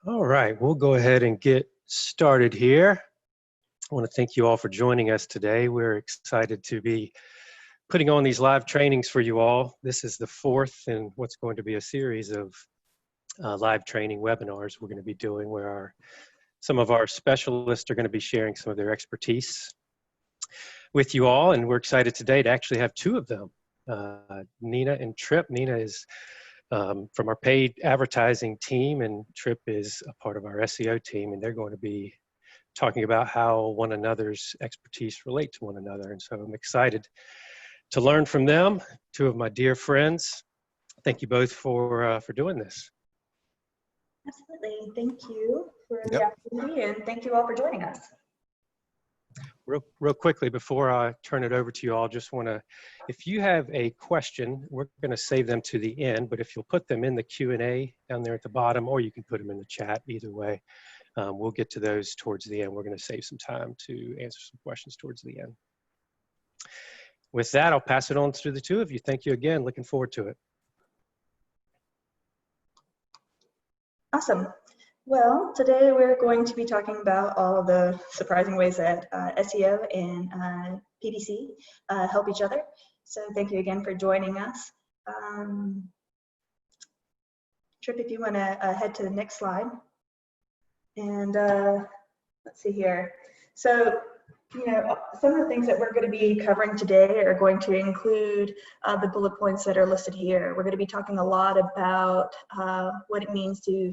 All right, we'll go ahead and get started here. I want to thank you all for joining us today. We're excited to be putting on these live trainings for you all. This is the fourth in what's going to be a series of live training webinars we're going to be doing where some of our specialists are going to be sharing some of their expertise with you all. And we're excited today to actually have two of them, Nina and Tripp. Nina is from our paid advertising team, and Tripp is a part of our SEO team, and they're going to be talking about how one another's expertise relate to one another. And so I'm excited to learn from them, two of my dear friends. Thank you both for doing this. Absolutely. Thank you for the opportunity, and thank you all for joining us. Real quickly, before I turn it over to you all, just want to, if you have a question, we're going to save them to the end, but if you'll put them in the Q&A down there at the bottom, or you can put them in the chat, either way, we'll get to those towards the end. We're going to save some time to answer some questions towards the end. With that, I'll pass it on to the two of you. Thank you again. Looking forward to it. Awesome. Well, today we're going to be talking about all the surprising ways that SEO and PPC help each other. So thank you again for joining us. Tripp, if you want to head to the next slide. And let's see here. So, some of the things that we're going to be covering today are going to include the bullet points that are listed here. We're going to be talking a lot about what it means to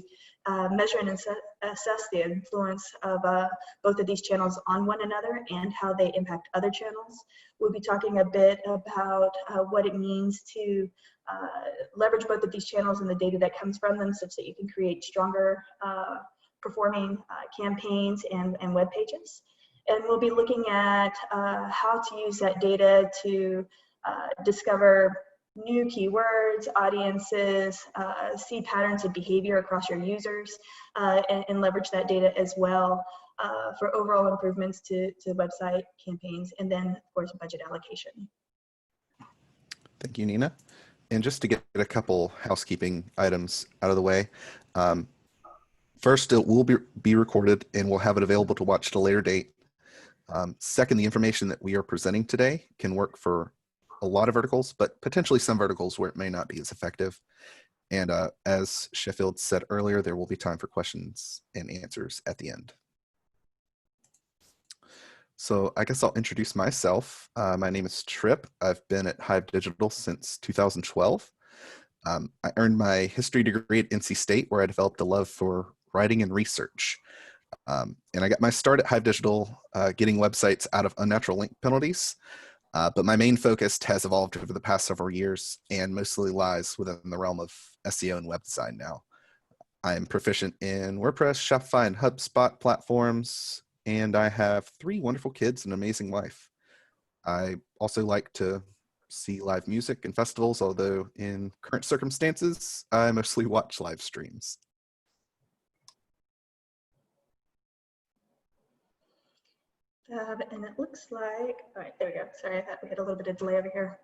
measure and assess the influence of both of these channels on one another and how they impact other channels. We'll be talking a bit about what it means to leverage both of these channels and the data that comes from them such that you can create stronger performing campaigns and web pages. And we'll be looking at how to use that data to discover new keywords, audiences, see patterns of behavior across your users, and leverage that data as well for overall improvements to website campaigns, and then, of course, budget allocation. Thank you, Nina. And just to get a couple housekeeping items out of the way, first, it will be recorded and we'll have it available to watch at a later date. Second, the information that we are presenting today can work for a lot of verticals, but potentially some verticals where it may not be as effective. And as Sheffield said earlier, there will be time for questions and answers at the end. So I guess I'll introduce myself. My name is Tripp. I've been at Hive Digital since 2012. I earned my history degree at NC State, where I developed a love for writing and research. And I got my start at Hive Digital getting websites out of unnatural link penalties. But my main focus has evolved over the past several years and mostly lies within the realm of SEO and web design now. I'm proficient in WordPress, Shopify, and HubSpot platforms, and I have 3 wonderful kids and an amazing wife. I also like to see live music and festivals, although in current circumstances, I mostly watch live streams. And it looks like, all right, there we go. Sorry, I thought we had a little bit of delay over here.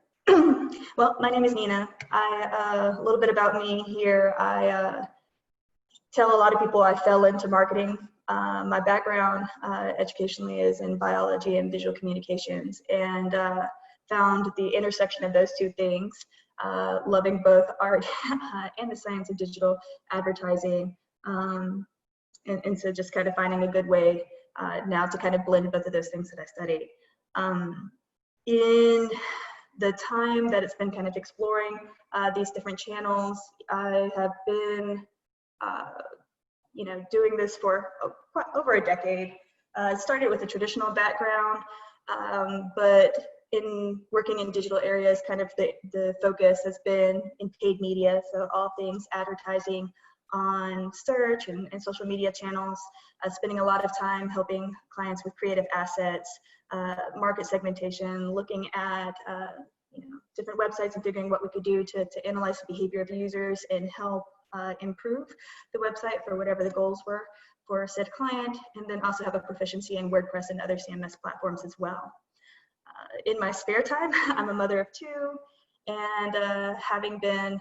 Well, my name is Nina. A little bit about me here. I tell a lot of people I fell into marketing. My background educationally is in biology and visual communications, and found the intersection of those two things, loving both art and the science of digital advertising. And so just kind of finding a good way now to kind of blend both of those things that I studied. In the time that it's been kind of exploring these different channels, I have been, doing this for over a decade. I started with a traditional background, but in working in digital areas, kind of the focus has been in paid media, so all things advertising on search and social media channels, spending a lot of time helping clients with creative assets, market segmentation, looking at different websites and figuring what we could do to analyze the behavior of users and help improve the website for whatever the goals were for said client, and then also have a proficiency in WordPress and other CMS platforms as well. In my spare time, I'm a mother of 2, and having been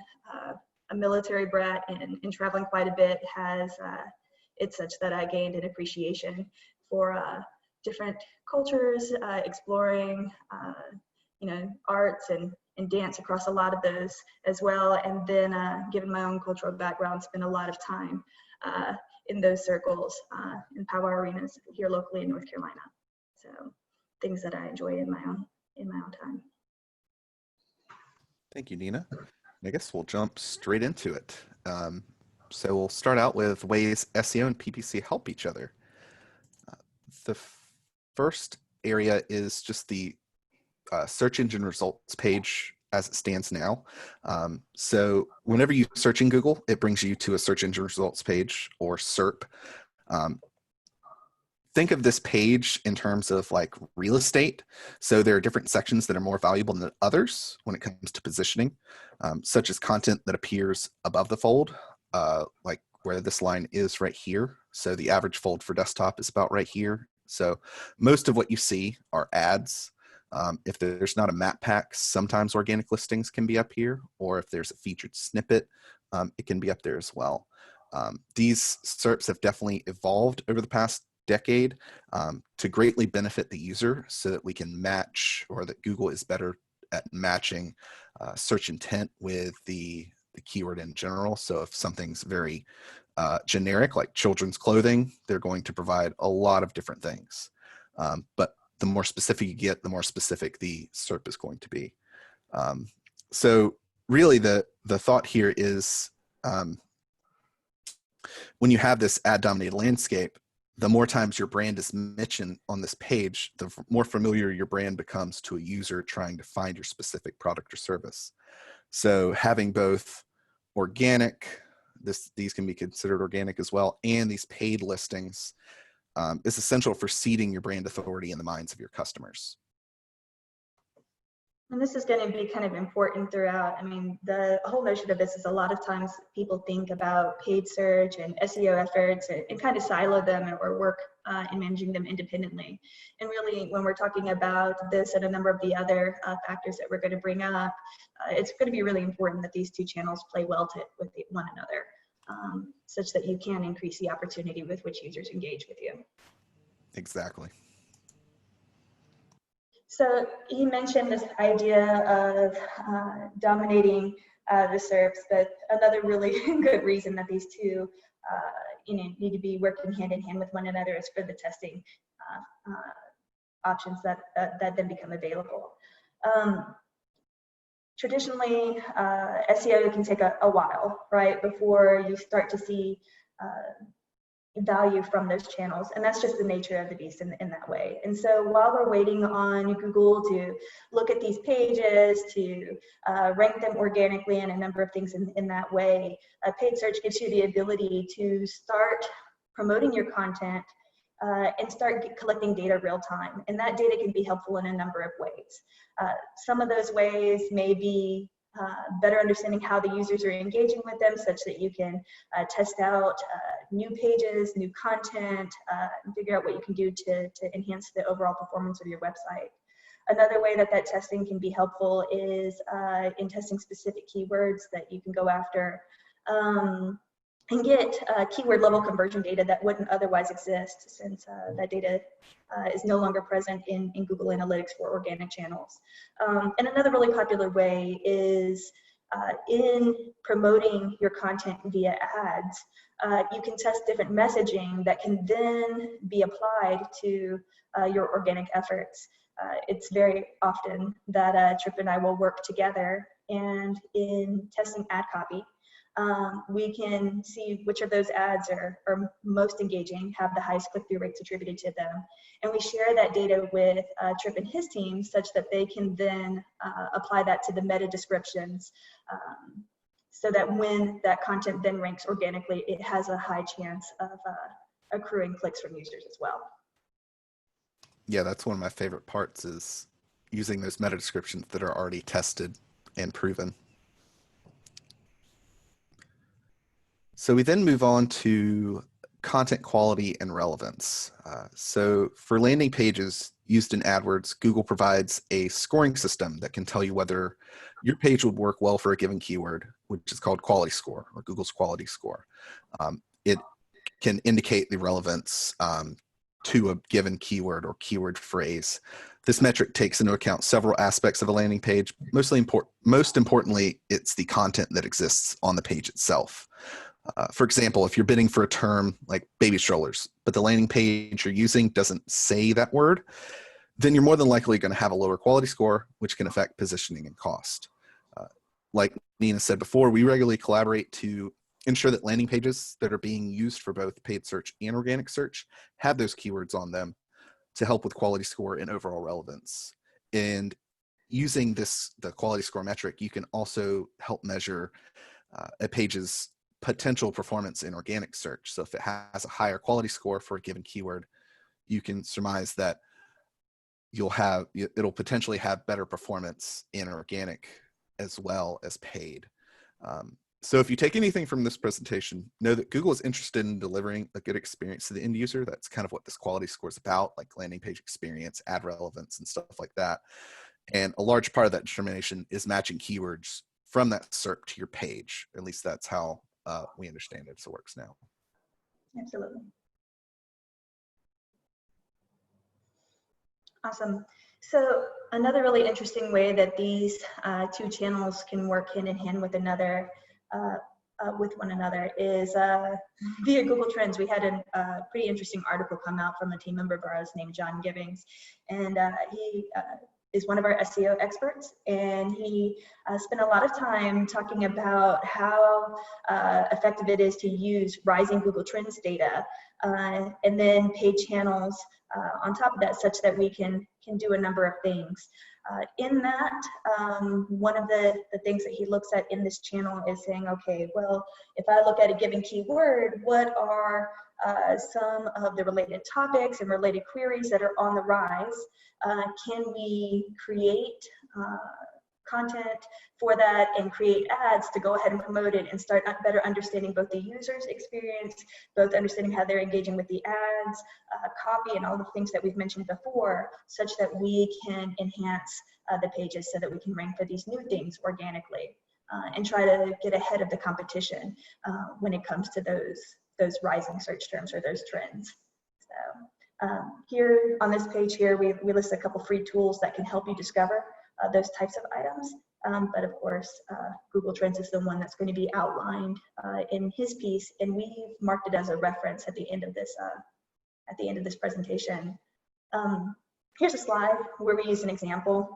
a military brat and traveling quite a bit has it's such that I gained an appreciation for different cultures, exploring, arts and dance across a lot of those as well. And then given my own cultural background, spent a lot of time in those circles in powwow arenas here locally in North Carolina. So things that I enjoy in my own time. Thank you, Nina. I guess we'll jump straight into it. So we'll start out with ways SEO and PPC help each other. The first area is just the search engine results page as it stands now. So whenever you search in Google, it brings you to a search engine results page, or SERP. Think of this page in terms of like real estate. So there are different sections that are more valuable than others when it comes to positioning, such as content that appears above the fold, like where this line is right here. So the average fold for desktop is about right here. So most of what you see are ads. If there's not a map pack, sometimes organic listings can be up here, or if there's a featured snippet, it can be up there as well. These SERPs have definitely evolved over the past decade to greatly benefit the user, so that we can match, or that Google is better at matching search intent with the keyword in general. So if something's very generic, like children's clothing, they're going to provide a lot of different things. But the more specific you get, the more specific the SERP is going to be. So really the thought here is when you have this ad-dominated landscape, the more times your brand is mentioned on this page, the more familiar your brand becomes to a user trying to find your specific product or service. So having both organic, these can be considered organic as well, and these paid listings is essential for seeding your brand authority in the minds of your customers. And this is going to be kind of important throughout. I mean, the whole notion of this is a lot of times people think about paid search and SEO efforts and kind of silo them or work in managing them independently. And really, when we're talking about this and a number of the other factors that we're going to bring up, it's going to be really important that these two channels play well with one another, such that you can increase the opportunity with which users engage with you. Exactly. So he mentioned this idea of dominating the SERPs, but another really good reason that these two need to be working hand in hand with one another is for the testing options that then become available. Traditionally, SEO can take a while, right, before you start to see value from those channels, and that's just the nature of the beast in that way. And so while we're waiting on Google to look at these pages, to rank them organically and a number of things in that way, paid search gives you the ability to start promoting your content and start collecting data real time. And that data can be helpful in a number of ways. Some of those ways may be better understanding how the users are engaging with them, such that you can test out new pages, new content, and figure out what you can do to enhance the overall performance of your website. Another way that testing can be helpful is in testing specific keywords that you can go after and get keyword level conversion data that wouldn't otherwise exist, since that data is no longer present in Google Analytics for organic channels. And another really popular way is in promoting your content via ads. You can test different messaging that can then be applied to your organic efforts. It's very often that Tripp and I will work together, and in testing ad copy, we can see which of those ads are most engaging, have the highest click-through rates attributed to them. And we share that data with Tripp and his team, such that they can then apply that to the meta descriptions, so that when that content then ranks organically, it has a high chance of accruing clicks from users as well. Yeah, that's one of my favorite parts, is using those meta descriptions that are already tested and proven. So we then move on to content quality and relevance. So for landing pages used in AdWords, Google provides a scoring system that can tell you whether your page would work well for a given keyword, which is called quality score, or Google's quality score. It can indicate the relevance to a given keyword or keyword phrase. This metric takes into account several aspects of a landing page. Most importantly, it's the content that exists on the page itself. For example, if you're bidding for a term like baby strollers, but the landing page you're using doesn't say that word, then you're more than likely going to have a lower quality score, which can affect positioning and cost. Like Nina said before, we regularly collaborate to ensure that landing pages that are being used for both paid search and organic search have those keywords on them to help with quality score and overall relevance. And using the quality score metric, you can also help measure a page's potential performance in organic search. So if it has a higher quality score for a given keyword, you can surmise that it'll potentially have better performance in organic as well as paid. So if you take anything from this presentation, know that Google is interested in delivering a good experience to the end user. That's kind of what this quality score is about, like landing page experience, ad relevance, and stuff like that. And a large part of that determination is matching keywords from that SERP to your page. At least that's how we understand it. So it works now. Absolutely. Awesome. So another really interesting way that these two channels can work hand in hand with one another is via Google Trends. We had a pretty interesting article come out from a team member of ours named John Gibbings, and he is one of our SEO experts, and he spent a lot of time talking about how effective it is to use rising Google Trends data and then paid channels on top of that, such that we can do a number of things. In that, one of the things that he looks at in this channel is saying, okay, well, if I look at a given keyword, what are some of the related topics and related queries that are on the rise? Can we create content for that and create ads to go ahead and promote it and start better understanding both the user's experience, both understanding how they're engaging with the ads, copy, and all the things that we've mentioned before, such that we can enhance the pages so that we can rank for these new things organically and try to get ahead of the competition when it comes to those rising search terms or those trends. So here on this page here, we list a couple free tools that can help you discover those types of items. But of course, Google Trends is the one that's going to be outlined in his piece, and we've marked it as a reference at the end of this presentation. Here's a slide where we use an example.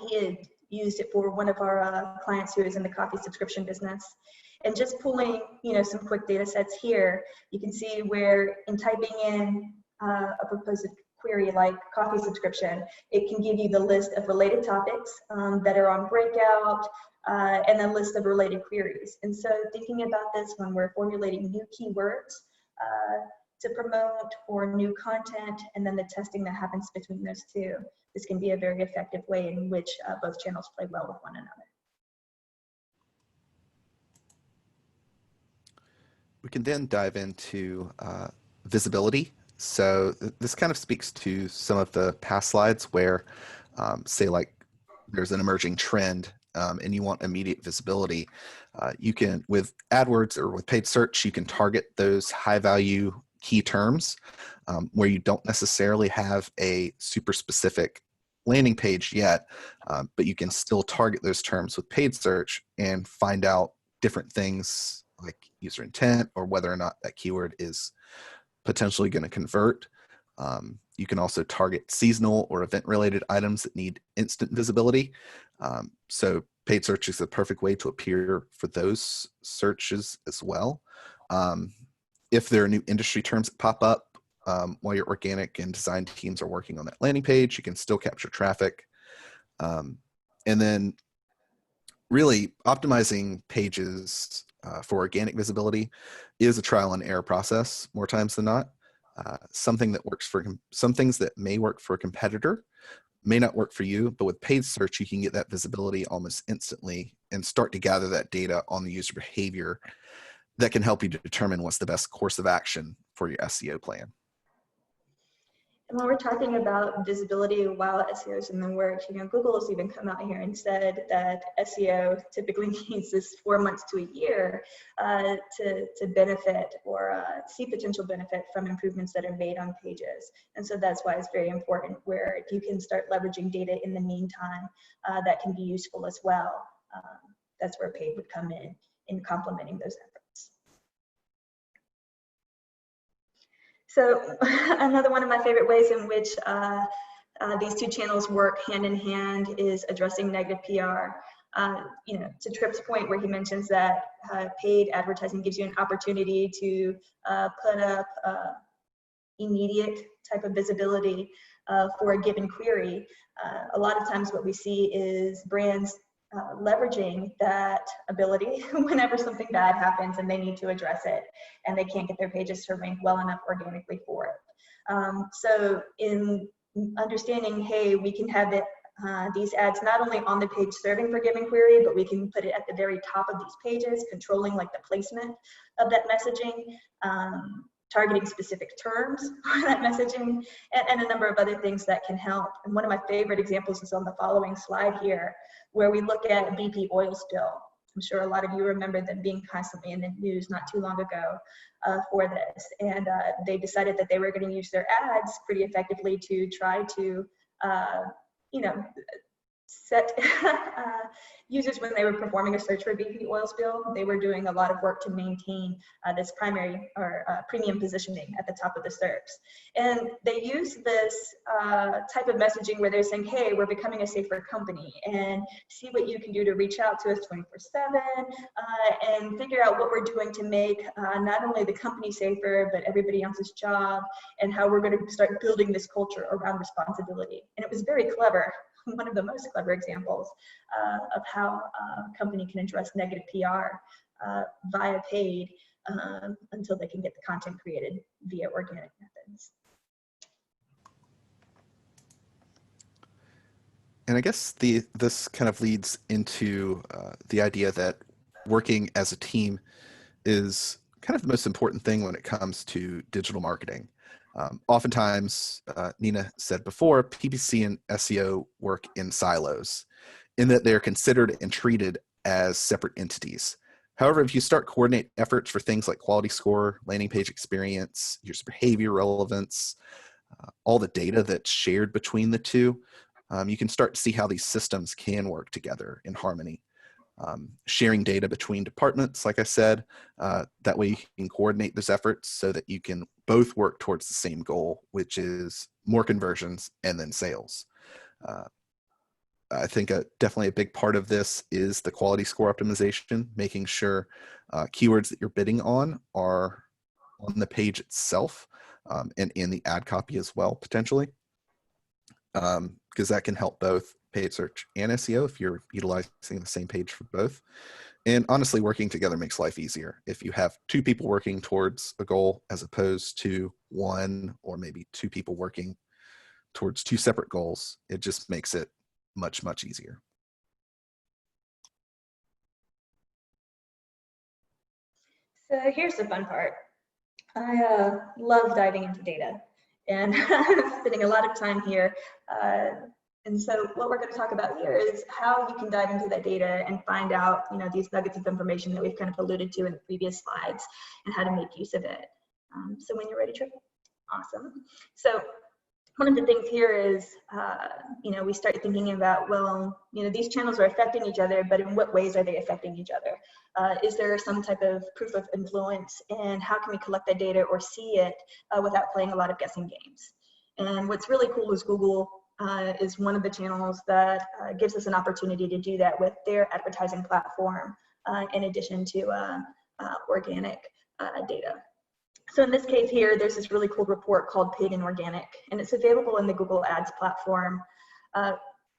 He had used it for one of our clients who is in the coffee subscription business. And just pulling, some quick data sets here, you can see where in typing in a proposed query like coffee subscription, it can give you the list of related topics that are on breakout and a list of related queries. And so thinking about this when we're formulating new keywords to promote or new content, and then the testing that happens between those two, this can be a very effective way in which both channels play well with one another. We can then dive into visibility. So this kind of speaks to some of the past slides where, say, like there's an emerging trend and you want immediate visibility. You can, with AdWords or with paid search, you can target those high value key terms where you don't necessarily have a super specific landing page yet, but you can still target those terms with paid search and find out different things like user intent or whether or not that keyword is potentially going to convert. You can also target seasonal or event-related items that need instant visibility. So paid search is the perfect way to appear for those searches as well. If there are new industry terms that pop up while your organic and design teams are working on that landing page, you can still capture traffic. And then really optimizing pages for organic visibility is a trial and error process more times than not. Some things that may work for a competitor may not work for you, but with paid search, you can get that visibility almost instantly and start to gather that data on the user behavior that can help you to determine what's the best course of action for your SEO plan. And when we're talking about visibility while SEO is in the works, Google has even come out here and said that SEO typically needs this 4 months to a year to benefit or see potential benefit from improvements that are made on pages. And so that's why it's very important where if you can start leveraging data in the meantime, that can be useful as well. That's where paid would come in complementing those efforts. So another one of my favorite ways in which these two channels work hand in hand is addressing negative PR. To Tripp's point where he mentions that paid advertising gives you an opportunity to put up immediate type of visibility for a given query. A lot of times what we see is brands leveraging that ability whenever something bad happens and they need to address it and they can't get their pages to rank well enough organically for it. So in understanding, hey, we can have these ads not only on the page serving for given query, but we can put it at the very top of these pages, controlling like the placement of that messaging, targeting specific terms for that messaging, and a number of other things that can help. And one of my favorite examples is on the following slide here, where we look at BP oil spill. I'm sure a lot of you remember them being constantly in the news not too long ago for this. And they decided that they were going to use their ads pretty effectively to try to, set users when they were performing a search for BP oil spill. They were doing a lot of work to maintain this primary or premium positioning at the top of the SERPs. And they use this type of messaging where they're saying, hey, we're becoming a safer company and see what you can do to reach out to us 24/7 and figure out what we're doing to make not only the company safer, but everybody else's job, and how we're going to start building this culture around responsibility. And it was very clever. One of the most clever examples of how a company can address negative PR via paid until they can get the content created via organic methods. And I guess this kind of leads into the idea that working as a team is kind of the most important thing when it comes to digital marketing. Oftentimes, Nina said before, PPC and SEO work in silos in that they're considered and treated as separate entities. However, if you start coordinate efforts for things like quality score, landing page experience, user behavior relevance, all the data that's shared between the two, you can start to see how these systems can work together in harmony. Sharing data between departments, like I said, that way you can coordinate those efforts so that you can both work towards the same goal, which is more conversions and then sales. I think definitely a big part of this is the quality score optimization, making sure keywords that you're bidding on are on the page itself and in the ad copy as well, potentially, because that can help both paid search and SEO if you're utilizing the same page for both. And honestly, working together makes life easier. If you have two people working towards a goal as opposed to one or maybe two people working towards two separate goals, it just makes it much, much easier. So here's the fun part. I love diving into data and spending a lot of time here. And so what we're going to talk about here is how you can dive into that data and find out, these nuggets of information that we've kind of alluded to in the previous slides and how to make use of it. So when you're ready, Tripp. Awesome. So one of the things here is, we start thinking about, well, these channels are affecting each other, but in what ways are they affecting each other? Is there some type of proof of influence, and how can we collect that data or see it without playing a lot of guessing games? And what's really cool is Google is one of the channels that gives us an opportunity to do that with their advertising platform, in addition to organic data. So in this case here, there's this really cool report called Paid and Organic, and it's available in the Google Ads platform.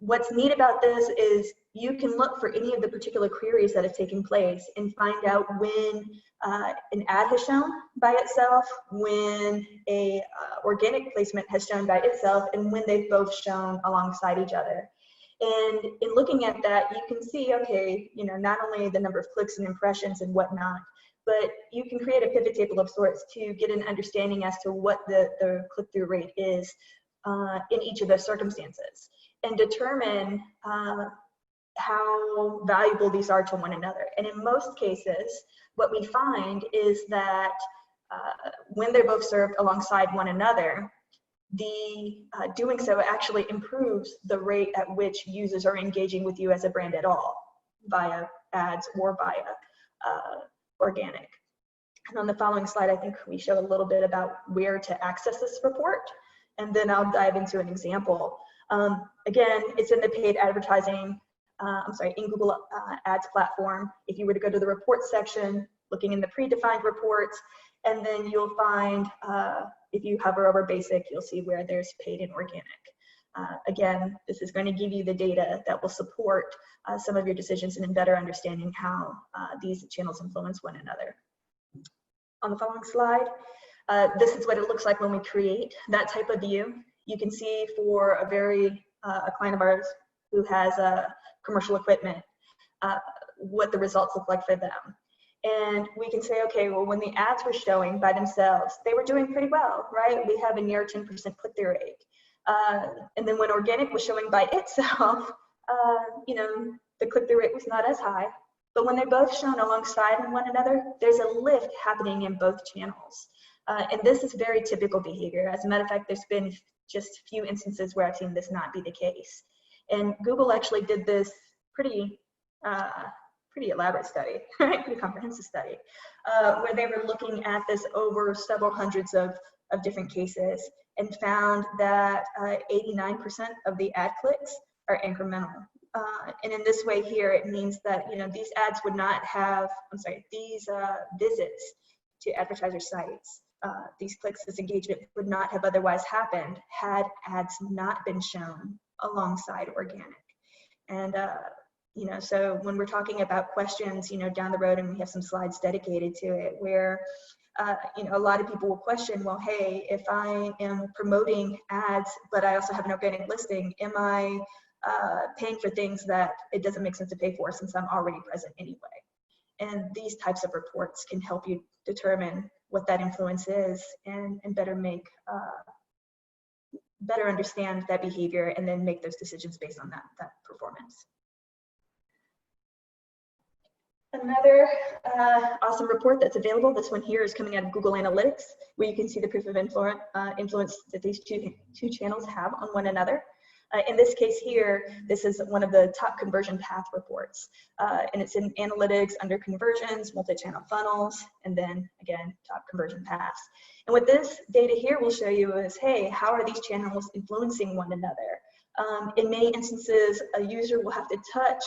What's neat about this is you can look for any of the particular queries that have taken place and find out when an ad has shown by itself, when a organic placement has shown by itself, and when they've both shown alongside each other. And in looking at that, you can see, okay, not only the number of clicks and impressions and whatnot, but you can create a pivot table of sorts to get an understanding as to what the click-through rate is in each of those circumstances and determine how valuable these are to one another. And in most cases, what we find is that when they're both served alongside one another, the doing so actually improves the rate at which users are engaging with you as a brand at all, via ads or via organic. And on the following slide, I think we show a little bit about where to access this report, and then I'll dive into an example. Again, it's in the paid advertising, in Google Ads platform. If you were to go to the reports section, looking in the predefined reports, and then you'll find, if you hover over basic, you'll see where there's paid and organic. Again, this is going to give you the data that will support some of your decisions and in better understanding how these channels influence one another. On the following slide, this is what it looks like when we create that type of view. You can see for a client of ours who has commercial equipment, what the results look like for them. And we can say, okay, well, when the ads were showing by themselves, they were doing pretty well, right? We have a near 10% click-through rate. And then when organic was showing by itself, the click-through rate was not as high. But when they're both shown alongside one another, there's a lift happening in both channels. And this is very typical behavior. As a matter of fact, there's been just a few instances where I've seen this not be the case. And Google actually did this pretty elaborate study, right? Pretty comprehensive study, where they were looking at this over several hundreds of different cases and found that 89% of the ad clicks are incremental. And in this way here, it means that, these ads would not have, these visits to advertiser sites, these clicks, this engagement would not have otherwise happened had ads not been shown alongside organic. And, so when we're talking about questions, down the road, and we have some slides dedicated to it, where, a lot of people will question, well, hey, if I am promoting ads, but I also have an organic listing, am I paying for things that it doesn't make sense to pay for since I'm already present anyway? And these types of reports can help you determine what that influence is and better understand that behavior and then make those decisions based on that performance. Another awesome report that's available, this one here is coming out of Google Analytics, where you can see the proof of influence that these two channels have on one another. In this case here, this is one of the top conversion path reports, and it's in analytics under conversions, multi-channel funnels, and then again, top conversion paths. And what this data here will show you is, hey, how are these channels influencing one another? In many instances, a user will have to touch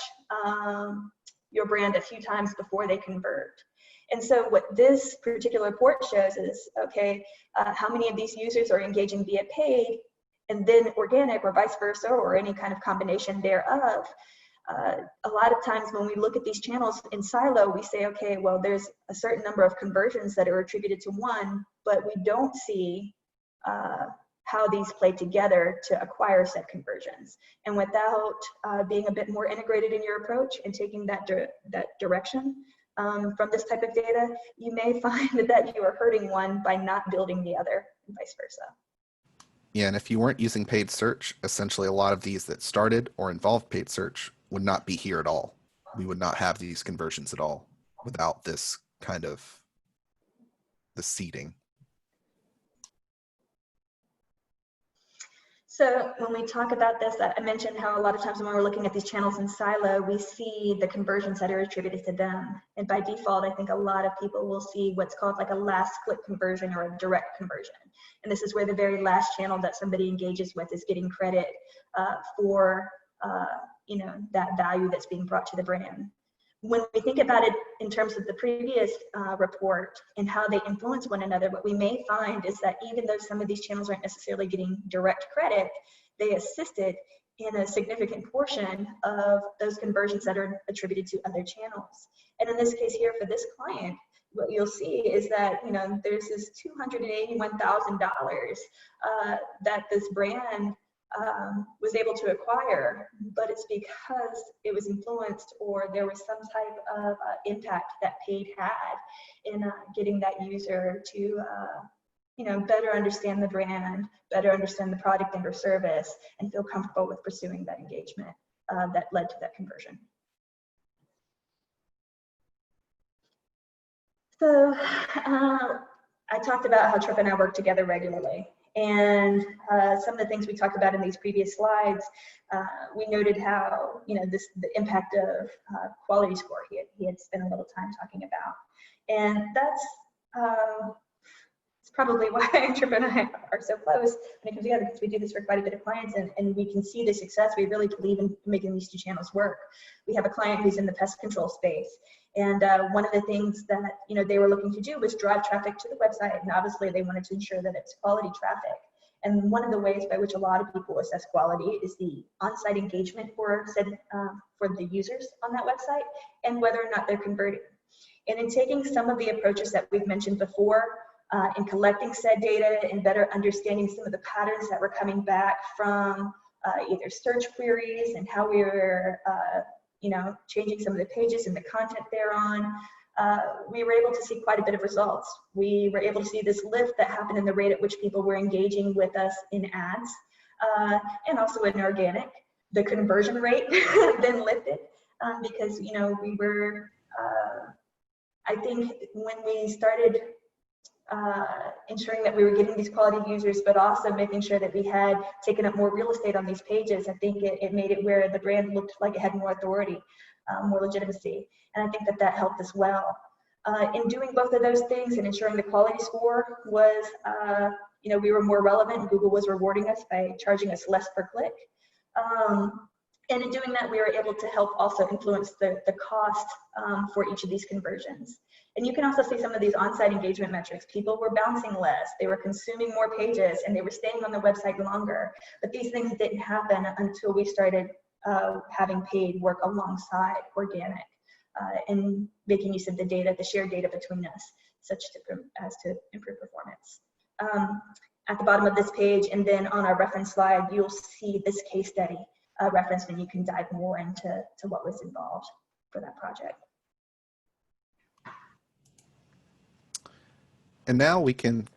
your brand a few times before they convert. And so what this particular report shows is, okay, how many of these users are engaging via paid and then organic, or vice versa, or any kind of combination thereof. A lot of times when we look at these channels in silo, we say, okay, well, there's a certain number of conversions that are attributed to one, but we don't see how these play together to acquire said conversions. And without being a bit more integrated in your approach and taking that direction from this type of data, you may find that you are hurting one by not building the other, and vice versa. Yeah, and if you weren't using paid search, essentially a lot of these that started or involved paid search would not be here at all. We would not have these conversions at all without this kind of the seeding. So when we talk about this, I mentioned how a lot of times when we're looking at these channels in silo, we see the conversions that are attributed to them. And by default, I think a lot of people will see what's called like a last click conversion or a direct conversion. And this is where the very last channel that somebody engages with is getting credit for that value that's being brought to the brand. When we think about it in terms of the previous report and how they influence one another, what we may find is that even though some of these channels aren't necessarily getting direct credit, they assisted in a significant portion of those conversions that are attributed to other channels. And in this case here for this client, what you'll see is that, there's this $281,000 that this brand was able to acquire, but it's because it was influenced or there was some type of impact that paid had in getting that user to better understand the brand, better understand the product and or service, and feel comfortable with pursuing that engagement that led to that conversion. So I talked about how Tripp and I work together regularly. And some of the things we talked about in these previous slides, we noted how, the impact of quality score he had spent a little time talking about. And that's probably why Tripp and I are so close when it comes together, because we do this for quite a bit of clients, and we can see the success. We really believe in making these two channels work. We have a client who's in the pest control space, and one of the things that they were looking to do was drive traffic to the website, and obviously they wanted to ensure that it's quality traffic. And one of the ways by which a lot of people assess quality is the on-site engagement for the users on that website, and whether or not they're converting. And in taking some of the approaches that we've mentioned before, in collecting said data and better understanding some of the patterns that were coming back from either search queries and how we were, changing some of the pages and the content thereon, we were able to see quite a bit of results. We were able to see this lift that happened in the rate at which people were engaging with us in ads and also in organic. The conversion rate then lifted because, we were, I think when we started ensuring that we were getting these quality users, but also making sure that we had taken up more real estate on these pages, I think it made it where the brand looked like it had more authority, more legitimacy. And I think that helped as well. In doing both of those things and ensuring the quality score was, we were more relevant, and Google was rewarding us by charging us less per click. And in doing that, we were able to help also influence the cost for each of these conversions. And you can also see some of these on-site engagement metrics. People were bouncing less, they were consuming more pages, and they were staying on the website longer. But these things didn't happen until we started having paid work alongside organic and making use of the data, the shared data between us, as to improve performance. At the bottom of this page, and then on our reference slide, you'll see this case study reference, and you can dive more into what was involved for that project. And now we can,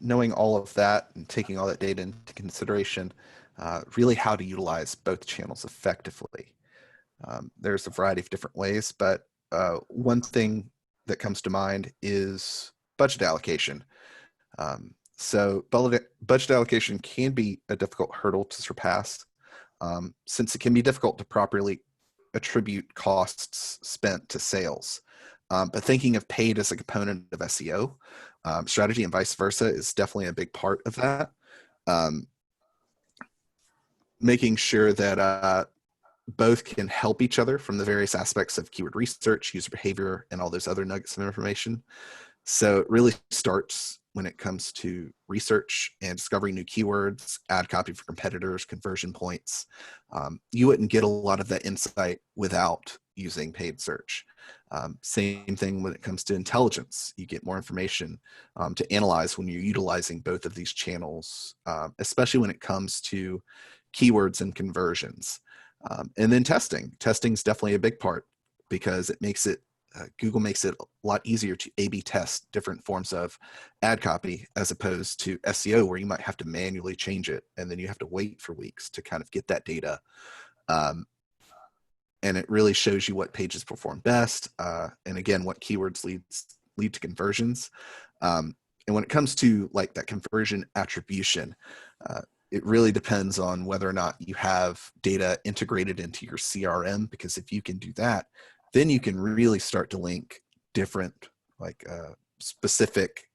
knowing all of that and taking all that data into consideration, really how to utilize both channels effectively. There's a variety of different ways, but one thing that comes to mind is budget allocation. So budget allocation can be a difficult hurdle to surpass, since it can be difficult to properly attribute costs spent to sales. But thinking of paid as a component of SEO strategy and vice versa is definitely a big part of that. Making sure that both can help each other from the various aspects of keyword research, user behavior, and all those other nuggets of information. So it really starts when it comes to research and discovering new keywords, ad copy for competitors, conversion points. You wouldn't get a lot of that insight without using paid search. Same thing when it comes to intelligence. You get more information to analyze when you're utilizing both of these channels, especially when it comes to keywords and conversions. And then testing. Testing is definitely a big part because it makes it, Google makes it a lot easier to A/B test different forms of ad copy as opposed to SEO, where you might have to manually change it and then you have to wait for weeks to kind of get that data. And it really shows you what pages perform best. And again, what keywords lead to conversions. And when it comes to like that conversion attribution, it really depends on whether or not you have data integrated into your CRM, because if you can do that, then you can really start to link different, like specific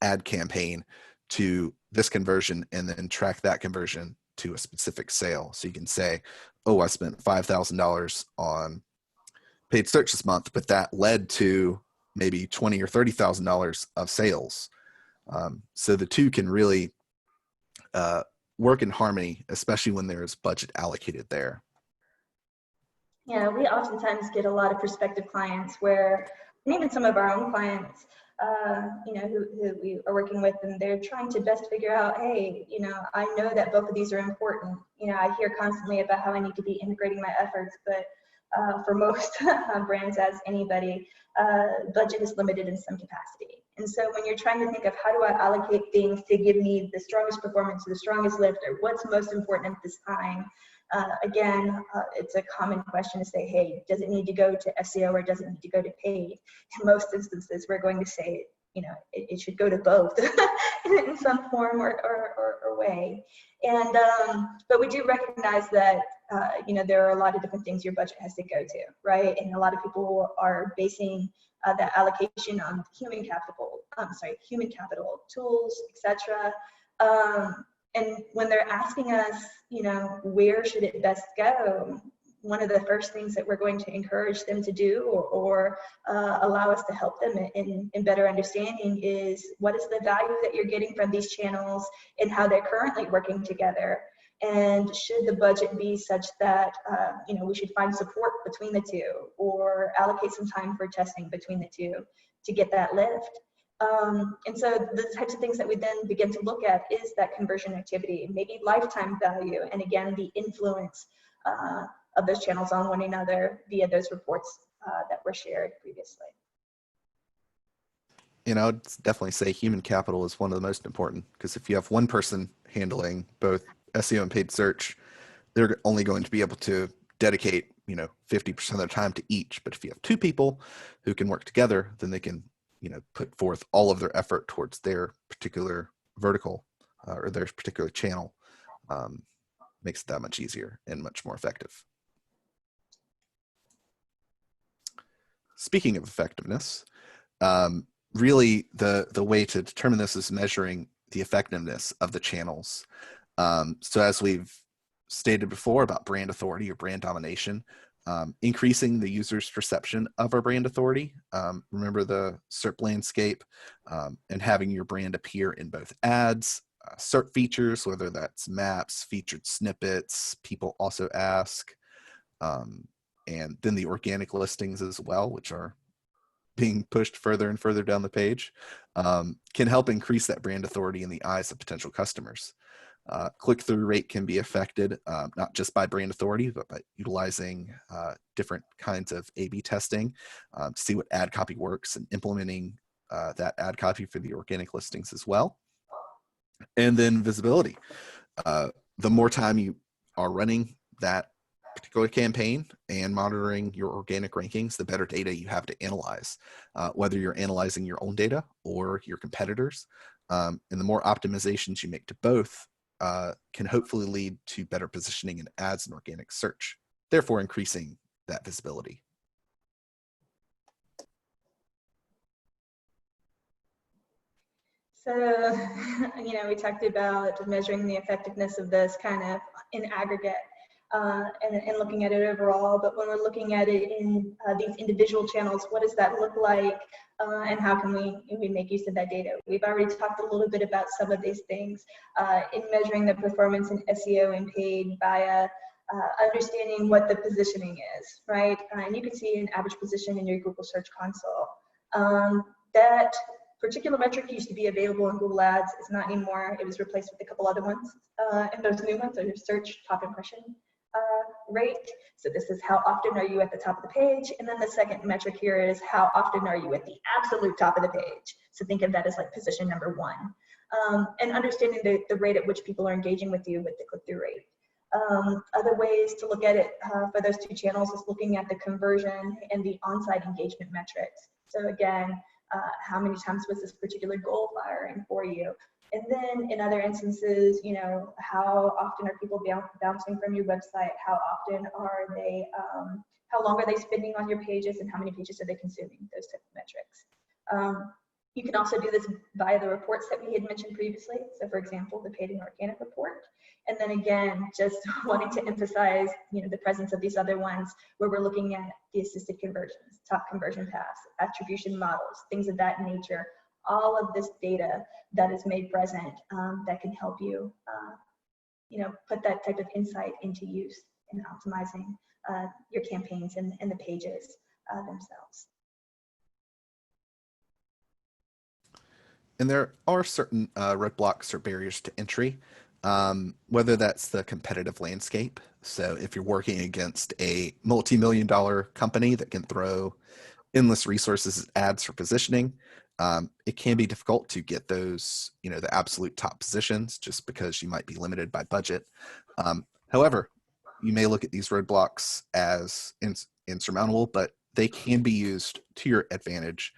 ad campaign to this conversion and then track that conversion to a specific sale. So you can say, oh, I spent $5,000 on paid search this month, but that led to maybe $20,000 or $30,000 of sales. So the two can really work in harmony, especially when there's budget allocated there. Yeah, we oftentimes get a lot of prospective clients where, and even some of our own clients, who we are working with, and they're trying to best figure out, hey, I know that both of these are important. I hear constantly about how I need to be integrating my efforts, but for most brands as anybody, budget is limited in some capacity. And so when you're trying to think of how do I allocate things to give me the strongest performance, the strongest lift, or what's most important at this time, again, it's a common question to say, hey, does it need to go to SEO or does it need to go to paid? In most instances, we're going to say, it should go to both in some form or way. And but we do recognize that there are a lot of different things your budget has to go to, right? And a lot of people are basing that allocation on human capital, tools, etc. And when they're asking us, where should it best go? One of the first things that we're going to encourage them to do or allow us to help them in better understanding is what is the value that you're getting from these channels and how they're currently working together. And should the budget be such that, we should find support between the two or allocate some time for testing between the two to get that lift. And so the types of things that we then begin to look at is that conversion activity, maybe lifetime value, and again, the influence of those channels on one another via those reports that were shared previously. I'd definitely say human capital is one of the most important, because if you have one person handling both SEO and paid search, they're only going to be able to dedicate 50% of their time to each. But if you have two people who can work together, then they can put forth all of their effort towards their particular vertical or their particular channel. Makes it that much easier and much more effective. Speaking of effectiveness, really the way to determine this is measuring the effectiveness of the channels. So as we've stated before about brand authority or brand domination, increasing the user's perception of our brand authority. Remember the SERP landscape, and having your brand appear in both ads, SERP features, whether that's maps, featured snippets, people also ask, and then the organic listings as well, which are being pushed further and further down the page, can help increase that brand authority in the eyes of potential customers. Click-through rate can be affected not just by brand authority, but by utilizing different kinds of A/B testing to see what ad copy works and implementing that ad copy for the organic listings as well. And then visibility. The more time you are running that particular campaign and monitoring your organic rankings, the better data you have to analyze, whether you're analyzing your own data or your competitors. And the more optimizations you make to both, can hopefully lead to better positioning in ads and organic search, therefore increasing that visibility. So, we talked about measuring the effectiveness of this kind of in aggregate and looking at it overall, but when we're looking at it in these individual channels, what does that look like and how can we make use of that data? We've already talked a little bit about some of these things in measuring the performance in SEO and paid via understanding what the positioning is, right? And you can see an average position in your Google Search Console. That particular metric used to be available in Google Ads. It's not anymore. It was replaced with a couple other ones. And those new ones are your search top impression rate. So this is how often are you at the top of the page. And then the second metric here is how often are you at the absolute top of the page. So think of that as like position number one. And understanding the rate at which people are engaging with you with the click-through rate. Other ways to look at it for those two channels is looking at the conversion and the on-site engagement metrics. So again, how many times was this particular goal firing for you? And then in other instances, how often are people bouncing from your website? How often are they, how long are they spending on your pages and how many pages are they consuming? Those type of metrics. You can also do this via the reports that we had mentioned previously. So for example, the paid and organic report. And then again, just wanting to emphasize, the presence of these other ones where we're looking at the assisted conversions, top conversion paths, attribution models, things of that nature. All of this data that is made present that can help you, put that type of insight into use in optimizing your campaigns and the pages themselves. And there are certain roadblocks or barriers to entry, whether that's the competitive landscape. So if you're working against a multi-million-dollar company that can throw endless resources as ads for positioning, it can be difficult to get those, the absolute top positions just because you might be limited by budget. However, you may look at these roadblocks as insurmountable, but they can be used to your advantage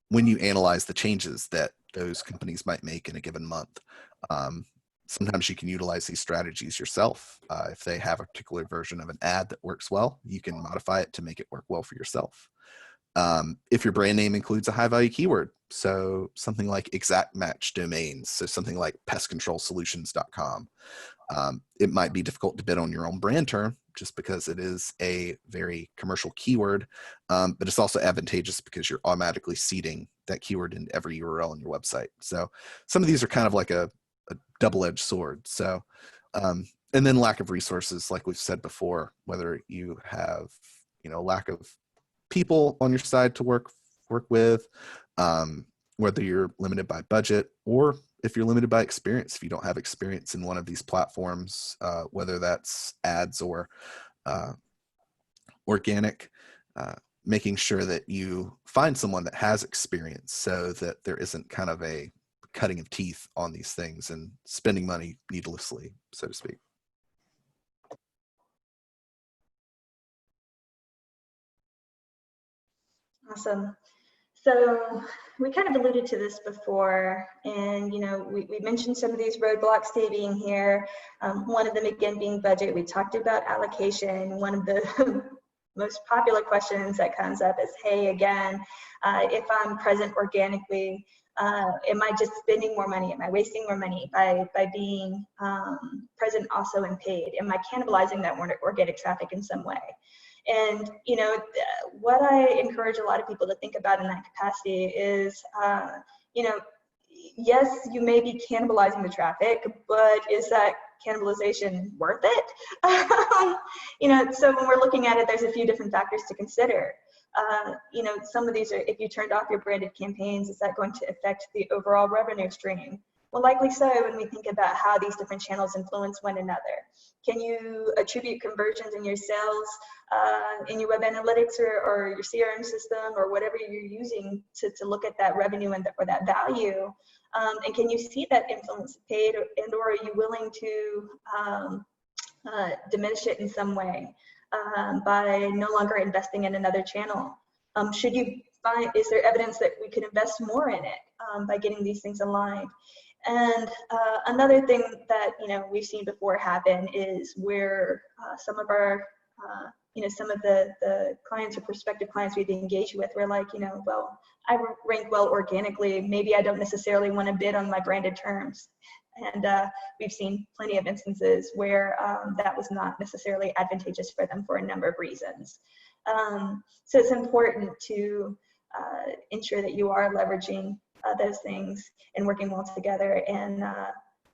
when you analyze the changes that those companies might make in a given month. Sometimes you can utilize these strategies yourself. If they have a particular version of an ad that works well, you can modify it to make it work well for yourself. If your brand name includes a high value keyword, so something like exact match domains, so something like pestcontrolsolutions.com, it might be difficult to bid on your own brand term just because it is a very commercial keyword, but it's also advantageous because you're automatically seeding that keyword in every URL on your website. So some of these are kind of like a double-edged sword. So, and then lack of resources, like we've said before, whether you have, lack of people on your side to work with, whether you're limited by budget, or if you're limited by experience, if you don't have experience in one of these platforms, whether that's ads or organic, making sure that you find someone that has experience so that there isn't kind of a cutting of teeth on these things and spending money needlessly, so to speak. Awesome. So we kind of alluded to this before, and we mentioned some of these roadblocks being here. One of them again being budget. We talked about allocation. One of the most popular questions that comes up is, hey, again, if I'm present organically, am I just spending more money? Am I wasting more money by being present also in paid? Am I cannibalizing that organic traffic in some way? And what I encourage a lot of people to think about in that capacity is, yes, you may be cannibalizing the traffic, but is that cannibalization worth it? So when we're looking at it, there's a few different factors to consider. Some of these are, if you turned off your branded campaigns, is that going to affect the overall revenue stream? Well, likely so when we think about how these different channels influence one another. Can you attribute conversions in your sales, in your web analytics or your CRM system or whatever you're using to look at that revenue or that value? And can you see that influence paid, and or are you willing to diminish it in some way by no longer investing in another channel? Should you find, is there evidence that we could invest more in it by getting these things aligned? And another thing that we've seen before happen is where some of our some of the clients or prospective clients we've engaged with were like, well, I rank well organically, maybe I don't necessarily want to bid on my branded terms. And we've seen plenty of instances where that was not necessarily advantageous for them for a number of reasons. So it's important to ensure that you are leveraging those things and working well together. And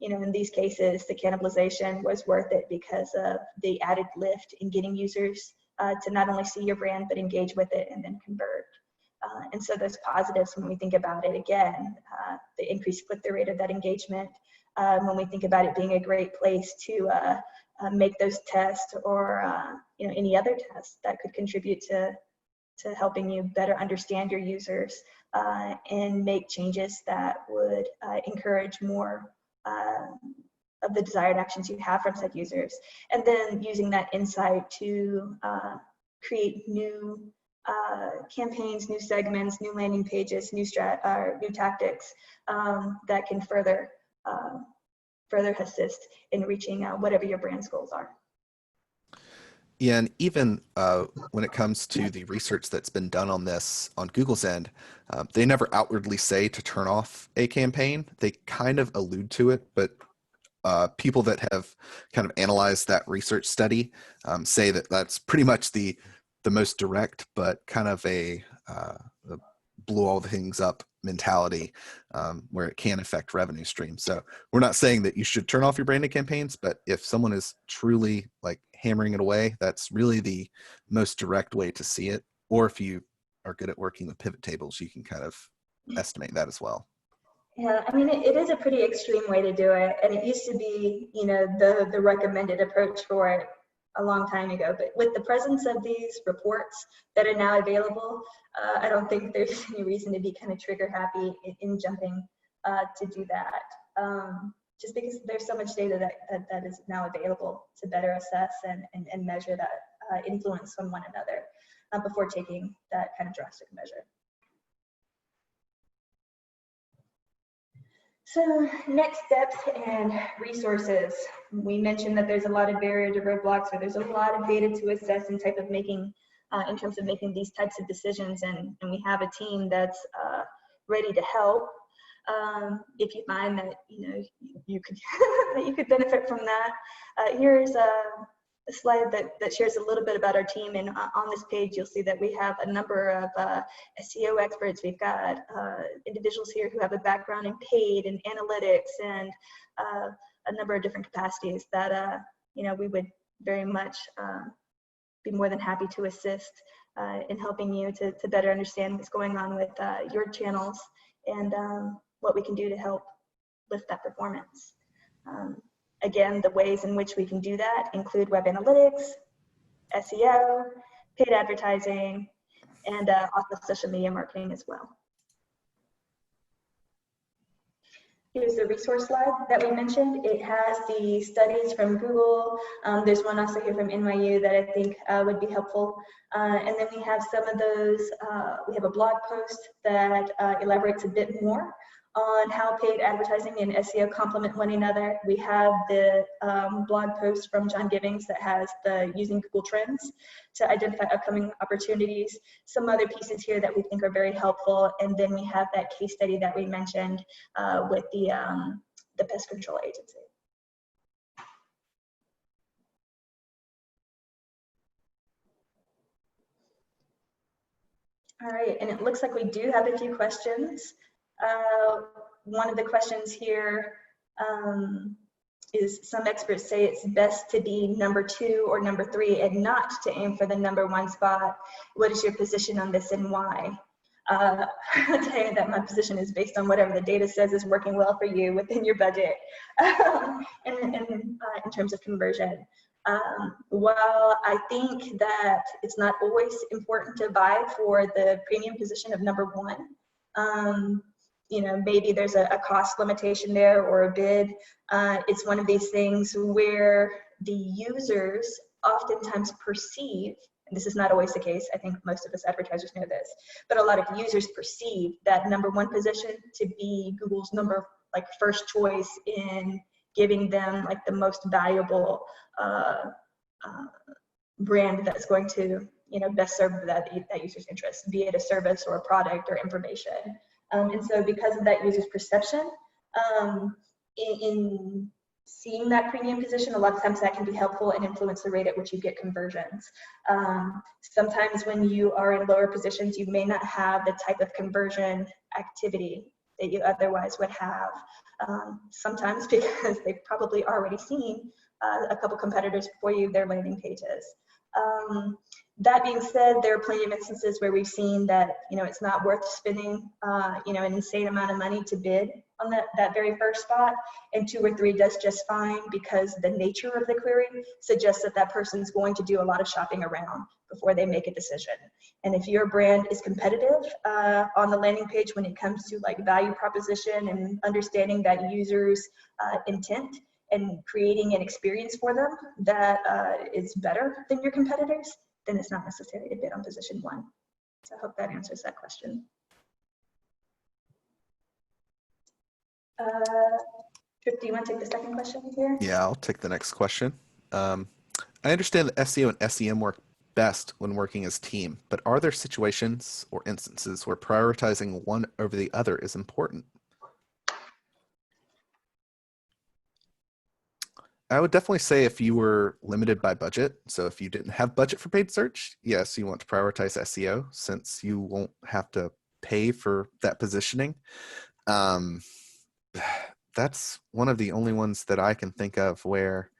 in these cases, the cannibalization was worth it because of the added lift in getting users to not only see your brand, but engage with it and then convert. And so those positives, when we think about it again, the increased click-through rate of that engagement, when we think about it being a great place to make those tests or any other tests that could contribute to helping you better understand your users and make changes that would encourage more of the desired actions you have from said users. And then using that insight to create new campaigns, new segments, new landing pages, new tactics that can further assist in reaching whatever your brand's goals are. Yeah, and even when it comes to the research that's been done on this on Google's end, they never outwardly say to turn off a campaign. They kind of allude to it, but people that have kind of analyzed that research study say that that's pretty much the most direct, but kind of a blew all the things up mentality where it can affect revenue streams. So we're not saying that you should turn off your branded campaigns, but if someone is truly like hammering it away, that's really the most direct way to see it. Or if you are good at working with pivot tables, you can kind of estimate that as well. Yeah, I mean, it is a pretty extreme way to do it, and it used to be, you know, the recommended approach for it a long time ago. But with the presence of these reports that are now available, I don't think there's any reason to be kind of trigger happy in jumping to do that. Just because there's so much data that is now available to better assess and measure that influence on one another before taking that kind of drastic measure. So next steps and resources. We mentioned that there's a lot of barrier to roadblocks, or there's a lot of data to assess in type of making, in terms of making these types of decisions, and we have a team that's ready to help. If you find that you could that you could benefit from that, here's a slide that shares a little bit about our team, and on this page you'll see that we have a number of SEO experts. We've got individuals here who have a background in paid and analytics and a number of different capacities that we would very much be more than happy to assist in helping you to better understand what's going on with your channels and what we can do to help lift that performance. Again, the ways in which we can do that include web analytics, SEO, paid advertising, and also social media marketing as well. Here's the resource slide that we mentioned. It has the studies from Google. There's one also here from NYU that I think would be helpful. And then we have some of those, we have a blog post that elaborates a bit more on how paid advertising and SEO complement one another. We have the blog post from John Givings that has the using Google Trends to identify upcoming opportunities. Some other pieces here that we think are very helpful, and then we have that case study that we mentioned with the pest control agency. All right, and it looks like we do have a few questions. One of the questions here is some experts say it's best to be number 2 or number 3 and not to aim for the number 1 spot. What is your position on this and why? I'll tell you that my position is based on whatever the data says is working well for you within your budget and in terms of conversion. While I think that it's not always important to vie for the premium position of number 1, maybe there's a cost limitation there or a bid. It's one of these things where the users oftentimes perceive, and this is not always the case, I think most of us advertisers know this, but a lot of users perceive that number 1 position to be Google's first choice in giving them the most valuable brand that's going to best serve that user's interest, be it a service or a product or information. And so because of that user's perception, in seeing that premium position, a lot of times that can be helpful and influence the rate at which you get conversions. Sometimes when you are in lower positions, you may not have the type of conversion activity that you otherwise would have. Sometimes because they've probably already seen a couple competitors before you, their landing pages. That being said, there are plenty of instances where we've seen that it's not worth spending an insane amount of money to bid on that very first spot, and 2 or 3 does just fine because the nature of the query suggests that person's going to do a lot of shopping around before they make a decision. And if your brand is competitive on the landing page when it comes to value proposition and understanding that users' intent and creating an experience for them that is better than your competitors, then it's not necessary to bid on position 1. So I hope that answers that question. Tripp, do you want to take the second question here? Yeah, I'll take the next question. I understand that SEO and SEM work best when working as team, but are there situations or instances where prioritizing one over the other is important? I would definitely say if you were limited by budget, so if you didn't have budget for paid search, yes, you want to prioritize SEO since you won't have to pay for that positioning. That's one of the only ones that I can think of where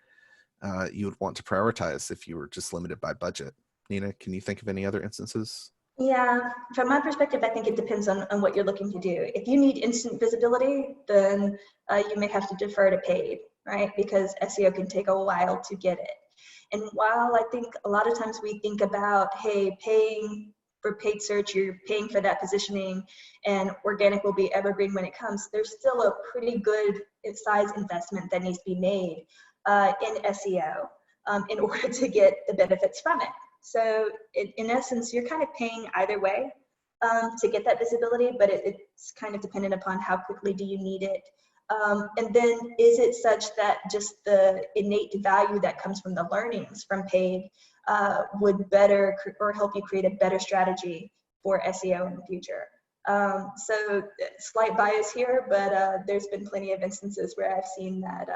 you would want to prioritize if you were just limited by budget. Nina, can you think of any other instances? Yeah, from my perspective, I think it depends on what you're looking to do. If you need instant visibility, then you may have to defer to paid, right? Because SEO can take a while to get it. And while I think a lot of times we think about, hey, paying for paid search, you're paying for that positioning, and organic will be evergreen when it comes, there's still a pretty good size investment that needs to be made in SEO in order to get the benefits from it. So in essence, you're kind of paying either way to get that visibility, but it's kind of dependent upon how quickly do you need it. And then is it such that just the innate value that comes from the learnings from paid would better or help you create a better strategy for SEO in the future? So slight bias here, but there's been plenty of instances where I've seen that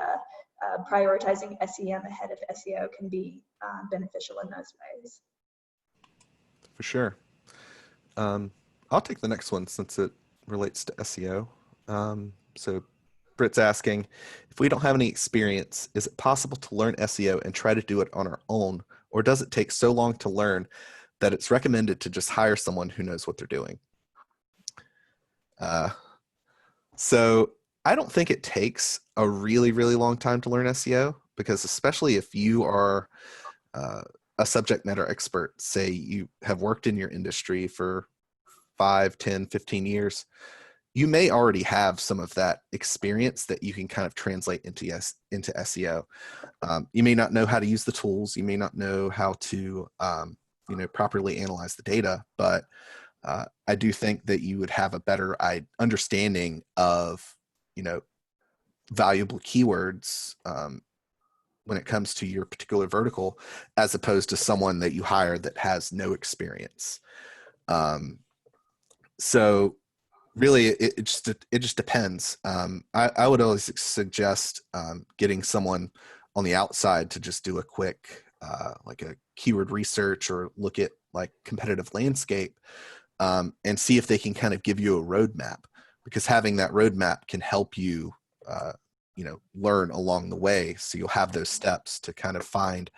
prioritizing SEM ahead of SEO can be beneficial in those ways. For sure. I'll take the next one since it relates to SEO. So Britt's asking, if we don't have any experience, is it possible to learn SEO and try to do it on our own? Or does it take so long to learn that it's recommended to just hire someone who knows what they're doing? So I don't think it takes a really, really long time to learn SEO, because especially if you are a subject matter expert, say you have worked in your industry for 5, 10, 15 years, you may already have some of that experience that you can kind of translate into SEO. You may not know how to use the tools. You may not know how to, properly analyze the data, but I do think that you would have a better understanding of, valuable keywords when it comes to your particular vertical, as opposed to someone that you hire that has no experience. So really, it just depends. I would always suggest getting someone on the outside to just do a quick, like a keyword research, or look at like competitive landscape, and see if they can kind of give you a roadmap, because having that roadmap can help you, learn along the way. So you'll have those steps to kind of find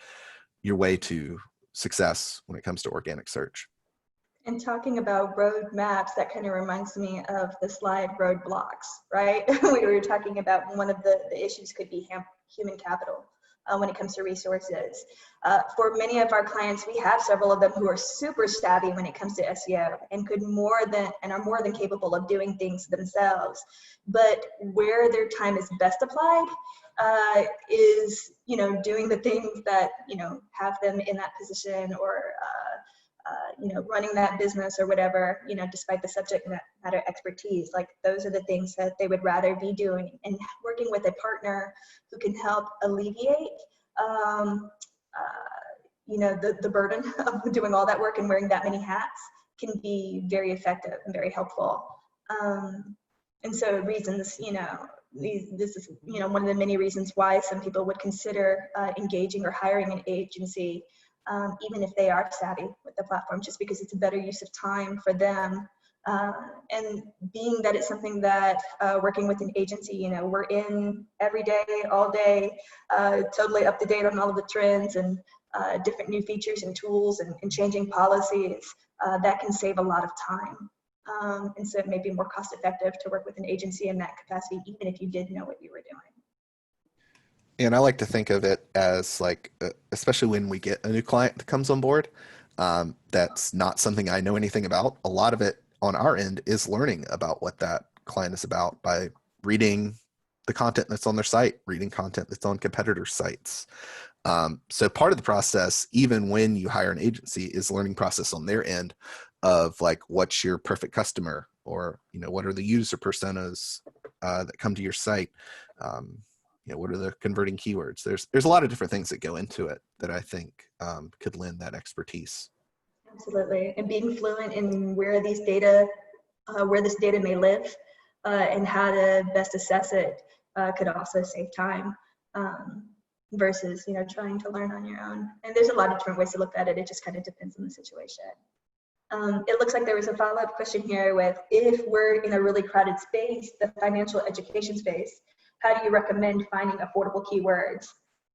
your way to success when it comes to organic search. And talking about roadmaps, that kind of reminds me of the slide roadblocks, right? We were talking about one of the issues could be human capital when it comes to resources. For many of our clients, we have several of them who are super savvy when it comes to SEO and are more than capable of doing things themselves. But where their time is best applied is, doing the things that, have them in that position, or running that business or whatever, despite the subject matter expertise. Like, those are the things that they would rather be doing, and working with a partner who can help alleviate, the burden of doing all that work and wearing that many hats can be very effective and very helpful. And so reasons, this is, one of the many reasons why some people would consider engaging or hiring an agency, even if they are savvy with the platform, just because it's a better use of time for them. And being that it's something that working with an agency, we're in every day, all day, totally up to date on all of the trends and different new features and tools and changing policies, that can save a lot of time. And so it may be more cost effective to work with an agency in that capacity, even if you did know what you were doing. And I like to think of it as like, especially when we get a new client that comes on board, that's not something I know anything about. A lot of it on our end is learning about what that client is about by reading the content that's on their site, reading content that's on competitor sites. So part of the process, even when you hire an agency, is learning process on their end of like, what's your perfect customer, or, what are the user personas that come to your site? What are the converting keywords? There's a lot of different things that go into it that I think could lend that expertise. Absolutely, and being fluent in where this data may live, and how to best assess it could also save time, versus trying to learn on your own. And there's a lot of different ways to look at it. It just kind of depends on the situation. It looks like there was a follow-up question here with, if we're in a really crowded space, the financial education space, how do you recommend finding affordable keywords?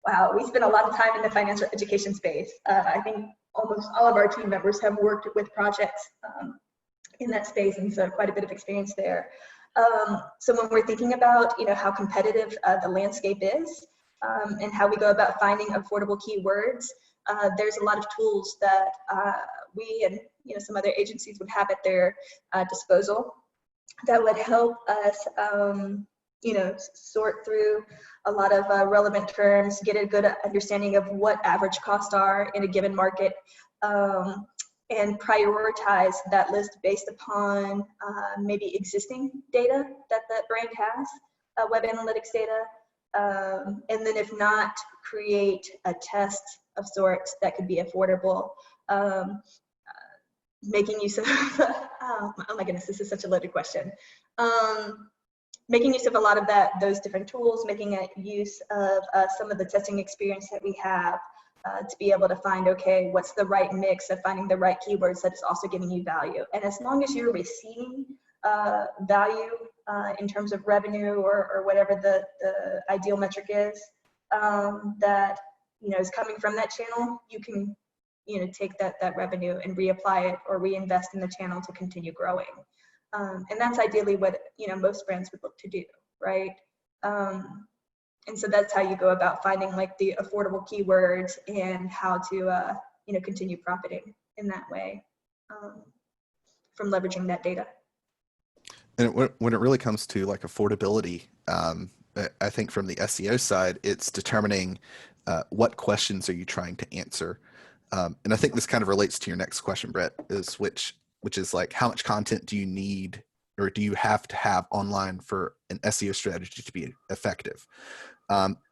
Wow, we spend a lot of time in the financial education space. I think almost all of our team members have worked with projects in that space, and so quite a bit of experience there. So when we're thinking about, how competitive the landscape is, and how we go about finding affordable keywords, there's a lot of tools that we and some other agencies would have at their disposal that would help us sort through a lot of relevant terms, get a good understanding of what average costs are in a given market, and prioritize that list based upon maybe existing data that that brand has, web analytics data, and then if not, create a test of sorts that could be affordable, making use of, oh my goodness, this is such a loaded question. Making use of a lot of those different tools, making use of some of the testing experience that we have to be able to find, okay, what's the right mix of finding the right keywords that is also giving you value. And as long as you're receiving value in terms of revenue or whatever the ideal metric is, that is coming from that channel, you can take that revenue and reapply it or reinvest in the channel to continue growing. And that's ideally what most brands would look to do, right? And so that's how you go about finding like the affordable keywords and how to continue profiting in that way from leveraging that data. And when it really comes to like affordability, I think from the SEO side, it's determining what questions are you trying to answer. And I think this kind of relates to your next question, Brett, is which is like, how much content do you need or do you have to have online for an SEO strategy to be effective?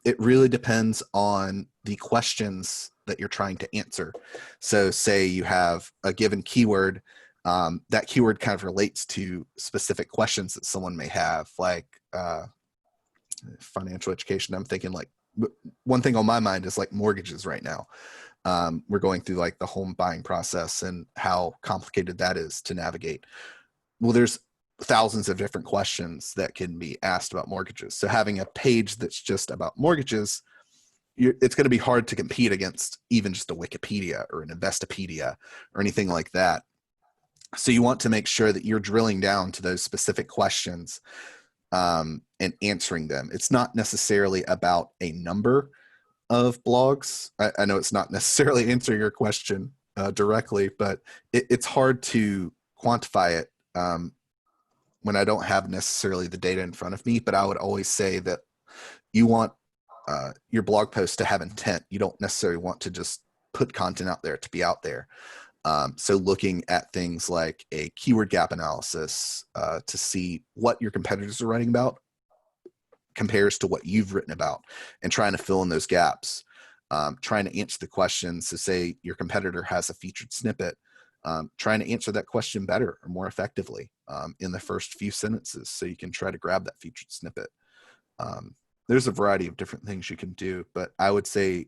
It really depends on the questions that you're trying to answer. So say you have a given keyword, that keyword kind of relates to specific questions that someone may have, like financial education. I'm thinking like, one thing on my mind is like mortgages right now. We're going through like the home buying process and how complicated that is to navigate. Well, there's thousands of different questions that can be asked about mortgages. So having a page that's just about mortgages, it's going to be hard to compete against even just a Wikipedia or an Investopedia or anything like that. So you want to make sure that you're drilling down to those specific questions and answering them. It's not necessarily about a number of blogs. I know it's not necessarily answering your question directly, but it's hard to quantify it when I don't have necessarily the data in front of me. But I would always say that you want your blog post to have intent. You don't necessarily want to just put content out there to be out there. So looking at things like a keyword gap analysis to see what your competitors are writing about compares to what you've written about and trying to fill in those gaps, trying to answer the questions. So say your competitor has a featured snippet, trying to answer that question better or more effectively in the first few sentences so you can try to grab that featured snippet. There's a variety of different things you can do, but I would say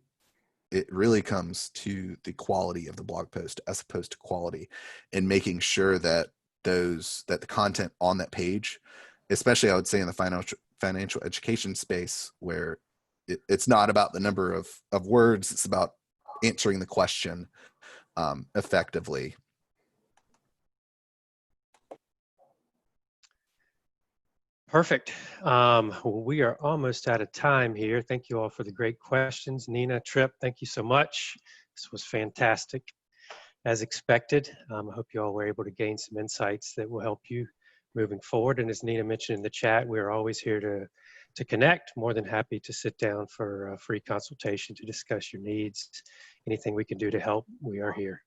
it really comes to the quality of the blog post as opposed to quality, and making sure that the content on that page, especially I would say in the financial education space, where it's not about the number of words, it's about answering the question effectively. Perfect. Well, we are almost out of time here. Thank you all for the great questions. Nina, Tripp, thank you so much. This was fantastic, as expected. I hope you all were able to gain some insights that will help you moving forward. And as Nina mentioned in the chat, we're always here to connect. More than happy to sit down for a free consultation to discuss your needs. Anything we can do to help, we are here.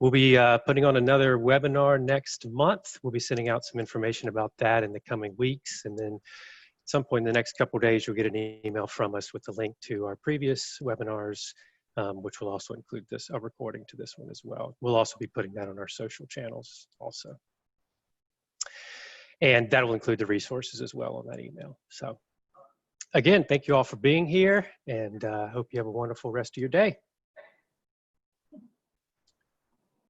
We'll be putting on another webinar next month. We'll be sending out some information about that in the coming weeks. And then at some point in the next couple of days, you'll get an email from us with a link to our previous webinars, which will also include a recording to this one as well. We'll also be putting that on our social channels also. And that will include the resources as well on that email. So again, thank you all for being here, and I hope you have a wonderful rest of your day.